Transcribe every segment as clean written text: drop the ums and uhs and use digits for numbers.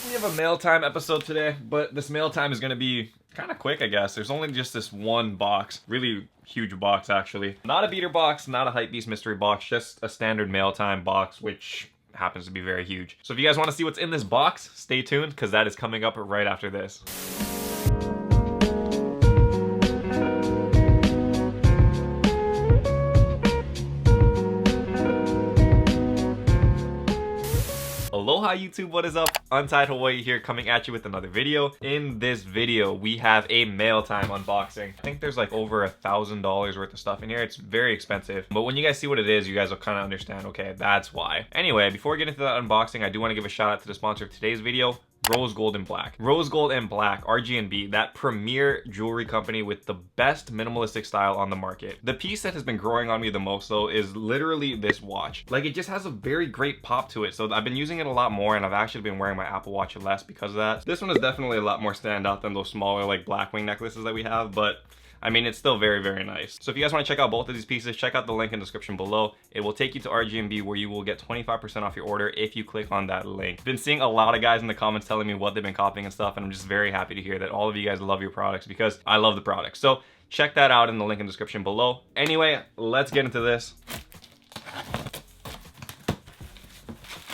We have a mail time episode today, but this mail time is going to be kind of quick, I guess. There's only just this one box, really huge box actually. Not a beater box, not a Hypebeast mystery box, just a standard mail time box, which happens to be very huge. So if you guys want to see what's in this box, stay tuned because that is coming up right after this. Aloha YouTube, what is up? Untied Hawaii here, coming at you with another video. In this video, we have a mail time unboxing. I think there's like over $1,000 worth of stuff in here. It's very expensive, but when you guys see what it is, you guys will kind of understand, okay, that's why. Anyway, before we get into that unboxing, I do want to give a shout out to the sponsor of today's video, Rose Gold and Black. Rose Gold and Black, RG&B, that premier jewelry company with the best minimalistic style on the market. The piece that has been growing on me the most though is literally this watch. Like, it just has a very great pop to it. So I've been using it a lot more and I've actually been wearing my Apple Watch less because of that. This one is definitely a lot more standout than those smaller like Blackwing necklaces that we have, but I mean, it's still very, very nice. So if you guys want to check out both of these pieces, check out the link in the description below. It will take you to RG&B where you will get 25% off your order if you click on that link. Been seeing a lot of guys in the comments telling me what they've been copying and stuff, and I'm just very happy to hear that all of you guys love your products because I love the products. So check that out in the link in the description below. Anyway, let's get into this.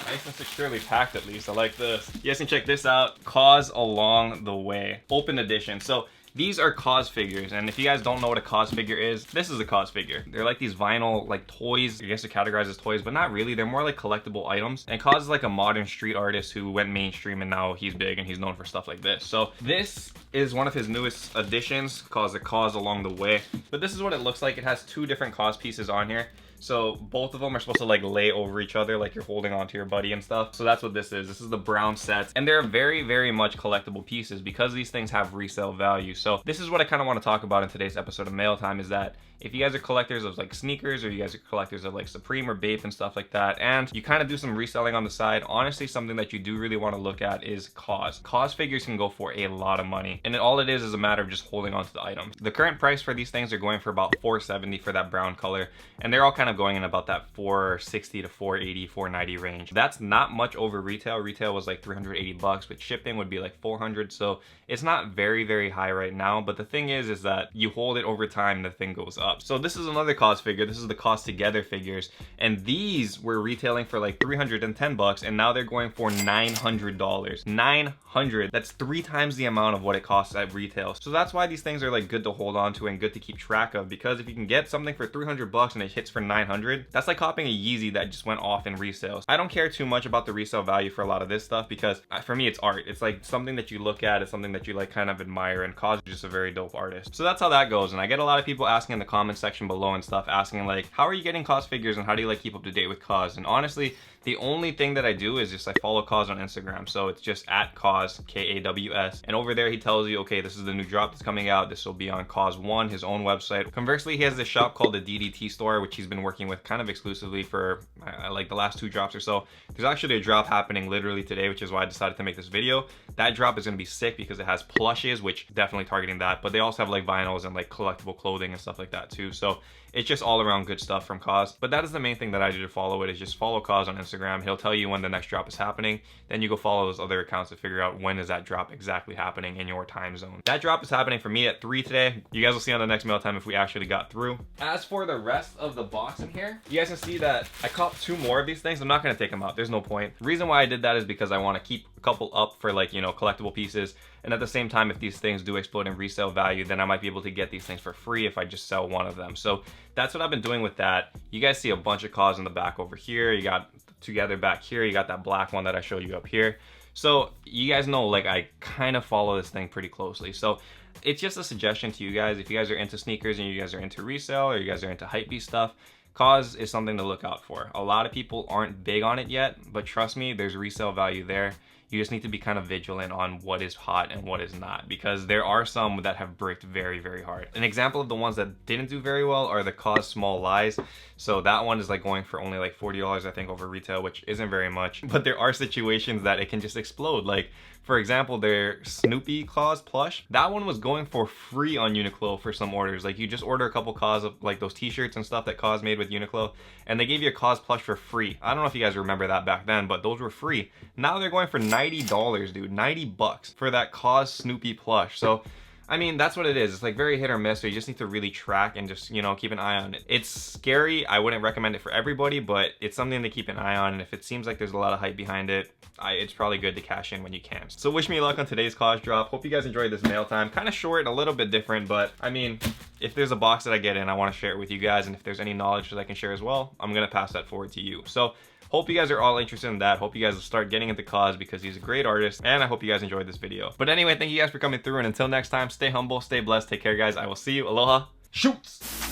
Nice and securely packed at least. I like this. You guys can check this out. Cause Along the Way. Open edition. So these are Cause figures, and if you guys don't know what a Cause figure is, this is a Cause figure. They're like these vinyl like toys. I guess they're categorized as toys, but not really. They're more like collectible items. And Cause is like a modern street artist who went mainstream and now he's big and he's known for stuff like this. So this is one of his newest additions called the Cause Along the Way. But this is what it looks like. It has two different Cause pieces on here. So both of them are supposed to like lay over each other like you're holding onto your buddy and stuff. So that's what this is. This is the brown sets, and they're very, very much collectible pieces because these things have resale value. So this is what I kind of want to talk about in today's episode of Mail Time, is that if you guys are collectors of like sneakers, or you guys are collectors of like Supreme or Bape and stuff like that, and you kind of do some reselling on the side, honestly, something that you do really want to look at is Cause. Cause figures can go for a lot of money, and all it is a matter of just holding on to the item. The current price for these things are going for about $470 for that brown color, and they're all kind of going in about that $460 to $480, $490 range. That's not much over retail. Retail was like $380, but shipping would be like $400. So it's not very, very high right now. But the thing is that you hold it over time, the thing goes up. So this is another Cause figure. This is the Cause Together figures, and these were retailing for like $310, and now they're going for $900. $900. That's 3 times the amount of what it costs at retail. So that's why these things are like good to hold on to and good to keep track of, because if you can get something for $300 and it hits for $900, that's like copying a Yeezy that just went off in resales. I don't care too much about the resale value for a lot of this stuff because for me it's art. It's like something that you look at, it's something that you like kind of admire, and Cause is just a very dope artist. So that's how that goes. And I get a lot of people asking in the comment section below and stuff, asking like, how are you getting Cause figures and how do you like keep up to date with Cause? And honestly, the only thing that I do is just I follow Cause on Instagram. So it's just at Cause, K-A-W-S. And over there he tells you, okay, this is the new drop that's coming out. This will be on Cause One, his own website. Conversely, he has this shop called the DDT store, which he's been working with kind of exclusively for like the last 2 drops or so. There's actually a drop happening literally today, which is why I decided to make this video. That drop is going to be sick because it has plushes, which definitely targeting that. But they also have like vinyls and like collectible clothing and stuff like that too. So it's just all around good stuff from Cause. But that is the main thing that I do to follow it, is just follow Cause on Instagram. He'll tell you when the next drop is happening. Then you go follow those other accounts to figure out when is that drop exactly happening in your time zone. That drop is happening for me at 3 today. You guys will see on the next mail time if we actually got through. As for the rest of the box in here, you guys can see that I copped 2 more of these things. I'm not going to take them out. There's no point. The reason why I did that is because I want to keep a couple up for like, you know, collectible pieces. And at the same time, if these things do explode in resale value, then I might be able to get these things for free if I just sell one of them. So that's what I've been doing with that. You guys see a bunch of Cause in the back over here. You got Together back here. You got that black one that I showed you up here. So you guys know, like, I kind of follow this thing pretty closely. So it's just a suggestion to you guys. If you guys are into sneakers and you guys are into resale, or you guys are into hypebeast stuff, Cause is something to look out for. A lot of people aren't big on it yet, but trust me, there's resale value there. You just need to be kind of vigilant on what is hot and what is not, because there are some that have bricked very, very hard. An example of the ones that didn't do very well are the Cause Small Lies. So that one is like going for only like $40, I think, over retail, which isn't very much. But there are situations that it can just explode. Like, for example, their Snoopy Claus plush, that one was going for free on Uniqlo for some orders. Like, you just order a couple Cause of like those t-shirts and stuff that Cause made with Uniqlo, and they gave you a Cause plush for free. I don't know if you guys remember that back then, but those were free. Now they're going for $900 $90, dude. 90 bucks for that Cause Snoopy plush. So I mean, that's what it is. It's like very hit or miss, so you just need to really track and just, you know, keep an eye on it. It's scary. I wouldn't recommend it for everybody, but it's something to keep an eye on. And if it seems like there's a lot of hype behind it, it's probably good to cash in when you can. So wish me luck on today's Cause drop. Hope you guys enjoyed this mail time. Kind of short, a little bit different, but I mean, if there's a box that I get in, I want to share it with you guys. And if there's any knowledge that I can share as well, I'm going to pass that forward to you. So hope you guys are all interested in that. Hope you guys will start getting into Cause because he's a great artist, and I hope you guys enjoyed this video. But anyway, thank you guys for coming through, and until next time, stay humble, stay blessed, take care guys. I will see you. Aloha. Shoots!